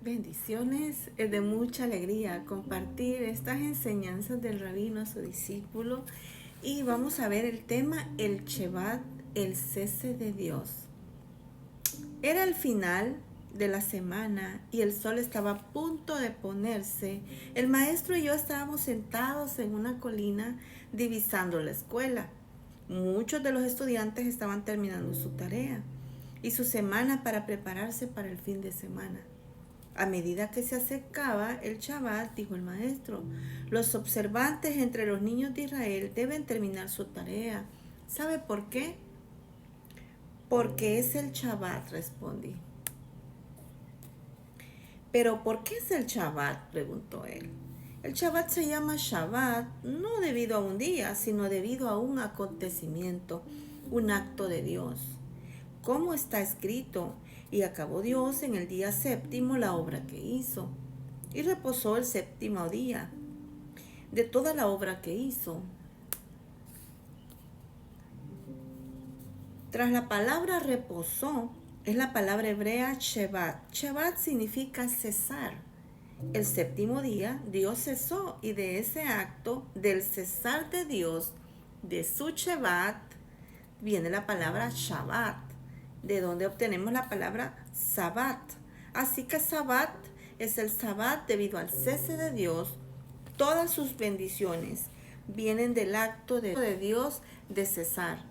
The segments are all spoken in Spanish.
Bendiciones, es de mucha alegría compartir estas enseñanzas del rabino a su discípulo y vamos a ver el tema el Shevat, el cese de Dios. Era el final de la semana y el sol estaba a punto de ponerse. El maestro y yo estábamos sentados en una colina divisando la escuela. Muchos de los estudiantes estaban terminando su tarea y su semana para prepararse para el fin de semana. A medida que se acercaba el Shabbat, dijo el maestro, los observantes entre los niños de Israel deben terminar su tarea. ¿Sabe por qué? Porque es el Shabbat, respondí. ¿Pero por qué es el Shabbat?, preguntó él. El Shabbat se llama Shabbat no debido a un día, sino debido a un acontecimiento, un acto de Dios. ¿Cómo está escrito? Y acabó Dios en el día séptimo la obra que hizo, y reposó el séptimo día de toda la obra que hizo. Tras la palabra reposó, es la palabra hebrea Shevat. Shevat significa cesar. El séptimo día Dios cesó y de ese acto, del cesar de Dios, de su Shevat, viene la palabra Shabbat, de donde obtenemos la palabra Sabbat. Así que Sabbat es el Sabbat debido al cese de Dios. Todas sus bendiciones vienen del acto de Dios de cesar.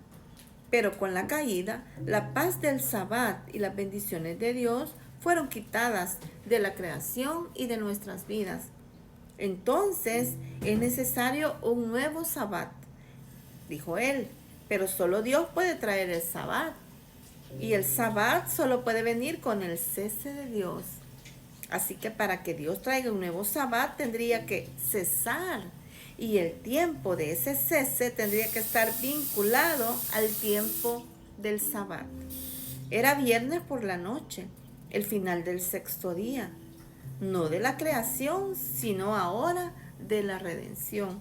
Pero con la caída, la paz del Sabbat y las bendiciones de Dios fueron quitadas de la creación y de nuestras vidas. Entonces es necesario un nuevo Sabbat, dijo él, pero solo Dios puede traer el Sabbat. Y el Sabbat solo puede venir con el cese de Dios. Así que para que Dios traiga un nuevo Sabbat tendría que cesar. Y el tiempo de ese cese tendría que estar vinculado al tiempo del Sabbat. Era viernes por la noche, el final del sexto día. No de la creación, sino ahora de la redención.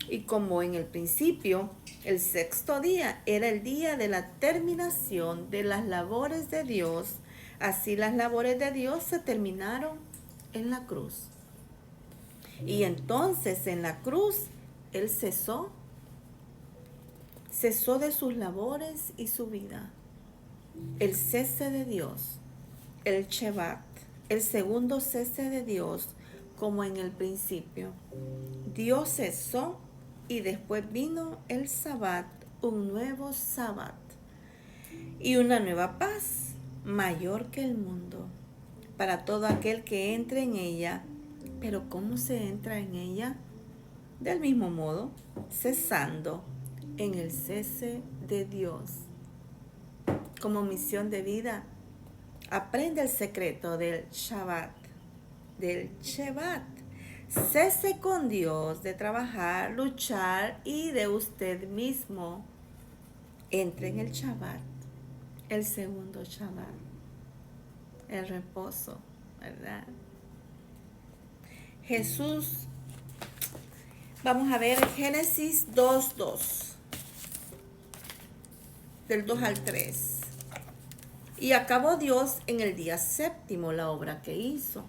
Y como en el principio, el sexto día era el día de la terminación de las labores de Dios, así las labores de Dios se terminaron en la cruz. Y entonces en la cruz Él cesó de sus labores y su vida. El cese de Dios, el Shevat, el segundo cese de Dios, como en el principio. Dios cesó y después vino el Sabbat, un nuevo Sabbat y una nueva paz mayor que el mundo para todo aquel que entre en ella. Pero ¿cómo se entra en ella? Del mismo modo, cesando en el cese de Dios. Como misión de vida, aprende el secreto del Shabbat, del Shevat. Cese con Dios de trabajar, luchar y de usted mismo. Entre en el Shabbat, el segundo Shabbat, el reposo, ¿verdad? Jesús, vamos a ver Génesis 2:2, del 2 al 3. Y acabó Dios en el día séptimo la obra que hizo,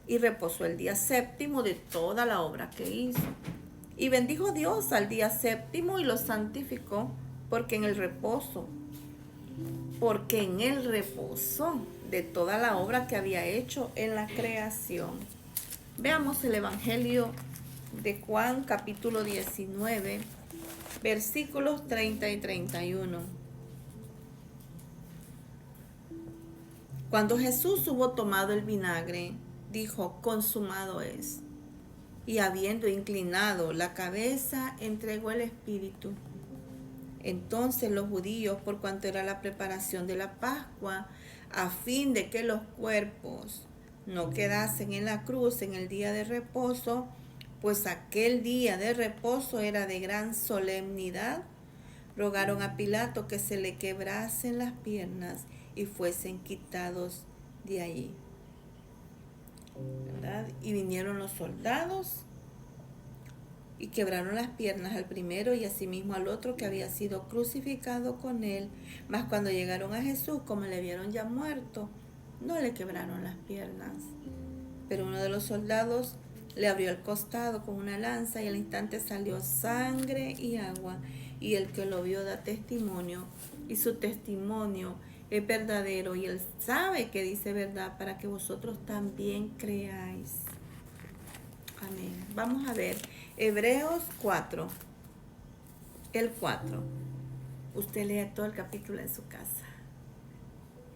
y reposó el día séptimo de toda la obra que hizo. Y bendijo Dios al día séptimo y lo santificó, porque en él reposó de toda la obra que había hecho en la creación. Veamos el Evangelio de Juan, capítulo 19, versículos 30 y 31. Cuando Jesús hubo tomado el vinagre, dijo: consumado es. Y habiendo inclinado la cabeza, entregó el espíritu. Entonces los judíos, por cuanto era la preparación de la Pascua, a fin de que los cuerpos no quedasen en la cruz en el día de reposo, pues aquel día de reposo era de gran solemnidad, rogaron a Pilato que se le quebrasen las piernas y fuesen quitados de allí, ¿verdad? Y vinieron los soldados y quebraron las piernas al primero y asimismo al otro que había sido crucificado con él. Mas cuando llegaron a Jesús, como le vieron ya muerto, no le quebraron las piernas, Pero uno de los soldados le abrió el costado con una lanza y al instante salió sangre y agua. Y el que lo vio da testimonio, y su testimonio es verdadero, y él sabe que dice verdad para que vosotros también creáis. Amén. Vamos a ver Hebreos 4. El 4. Usted lea todo el capítulo en su casa.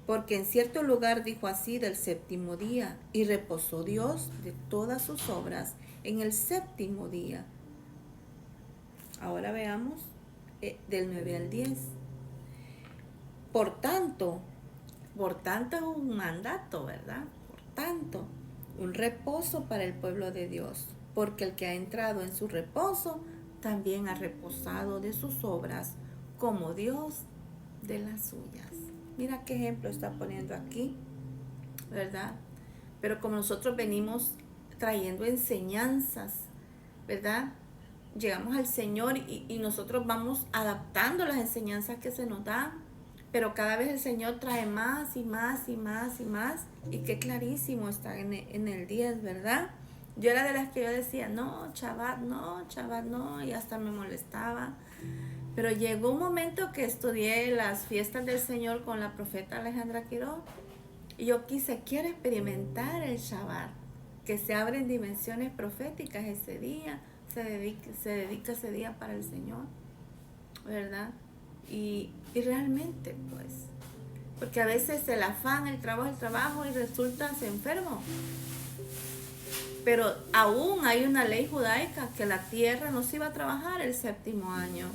Porque en cierto lugar dijo así del séptimo día, y reposó Dios de todas sus obras en el séptimo día. Ahora veamos del 9 al 10. Por tanto es un mandato, ¿verdad? Por tanto, un reposo para el pueblo de Dios, porque el que ha entrado en su reposo también ha reposado de sus obras, como Dios de las suyas. Mira qué ejemplo está poniendo aquí, ¿verdad? Pero como nosotros venimos trayendo enseñanzas, ¿verdad? Llegamos al Señor y nosotros vamos adaptando las enseñanzas que se nos dan, pero cada vez el Señor trae más y más y más y más, y qué clarísimo está en el 10, ¿verdad? Yo era de las que yo decía, no, Shabbat no, y hasta me molestaba. Pero llegó un momento que estudié las fiestas del Señor con la profeta Alejandra Quiroz, y yo quiero experimentar el Shabbat, que se abren dimensiones proféticas ese día, se dedica ese día para el Señor, ¿verdad? Y realmente, pues, porque a veces el afán, el trabajo y resulta se enfermo. Pero aún hay una ley judaica que la tierra no se iba a trabajar el séptimo año,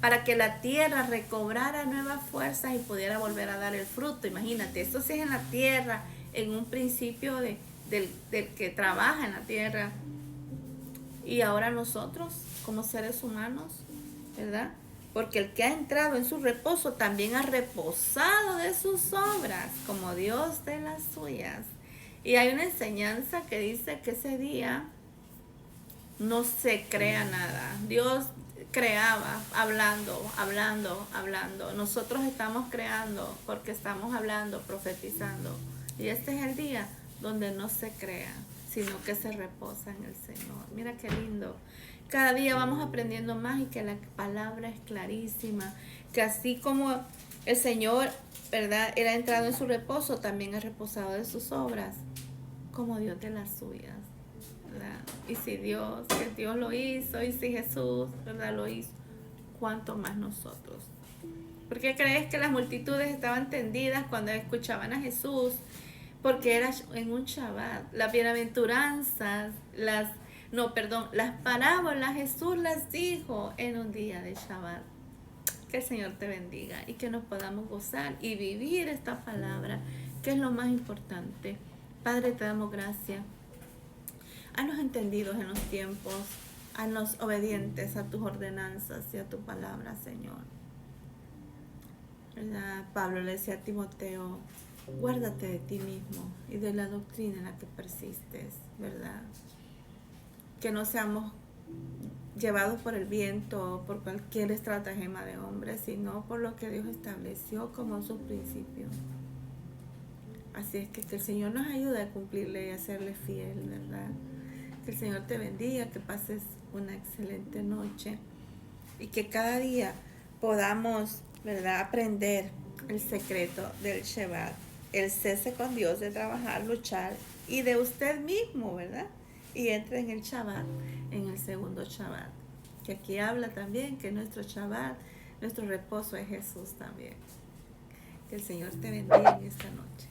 para que la tierra recobrara nuevas fuerzas y pudiera volver a dar el fruto. Imagínate, esto sí es en la tierra, en un principio del que trabaja en la tierra. Y ahora nosotros, como seres humanos, ¿verdad? Porque el que ha entrado en su reposo también ha reposado de sus obras, como Dios de las suyas. Y hay una enseñanza que dice que ese día no se crea nada. Dios creaba, hablando. Nosotros estamos creando porque estamos hablando, profetizando. Y este es el día donde no se crea, sino que se reposa en el Señor. Mira qué lindo. Cada día vamos aprendiendo más y que la palabra es clarísima. Que así como el Señor, ¿verdad?, Él ha entrado en su reposo, también ha reposado de sus obras, como Dios de las suyas, ¿verdad? Y si Dios lo hizo, y si Jesús, ¿verdad?, lo hizo, ¿cuánto más nosotros? ¿Por qué crees que las multitudes estaban tendidas cuando escuchaban a Jesús? Porque era en un Shabbat. Las bienaventuranzas, las parábolas, Jesús las dijo en un día de Shabbat. Que el Señor te bendiga y que nos podamos gozar y vivir esta palabra, que es lo más importante. Padre, te damos gracias. Haznos entendidos en los tiempos, haznos obedientes a tus ordenanzas y a tu palabra, Señor. ¿Verdad? Pablo le decía a Timoteo, guárdate de ti mismo y de la doctrina en la que persistes, ¿verdad? Que no seamos llevados por el viento o por cualquier estratagema de hombre, sino por lo que Dios estableció como sus principios. Así es que el Señor nos ayude a cumplirle y a serle fiel, ¿verdad? Que el Señor te bendiga, que pases una excelente noche y que cada día podamos, ¿verdad?, aprender el secreto del Shabbat, el cese con Dios de trabajar, luchar y de usted mismo, ¿verdad? Y entre en el Shabbat, en el segundo Shabbat, que aquí habla también que nuestro Shabbat, nuestro reposo es Jesús también. Que el Señor te bendiga en esta noche.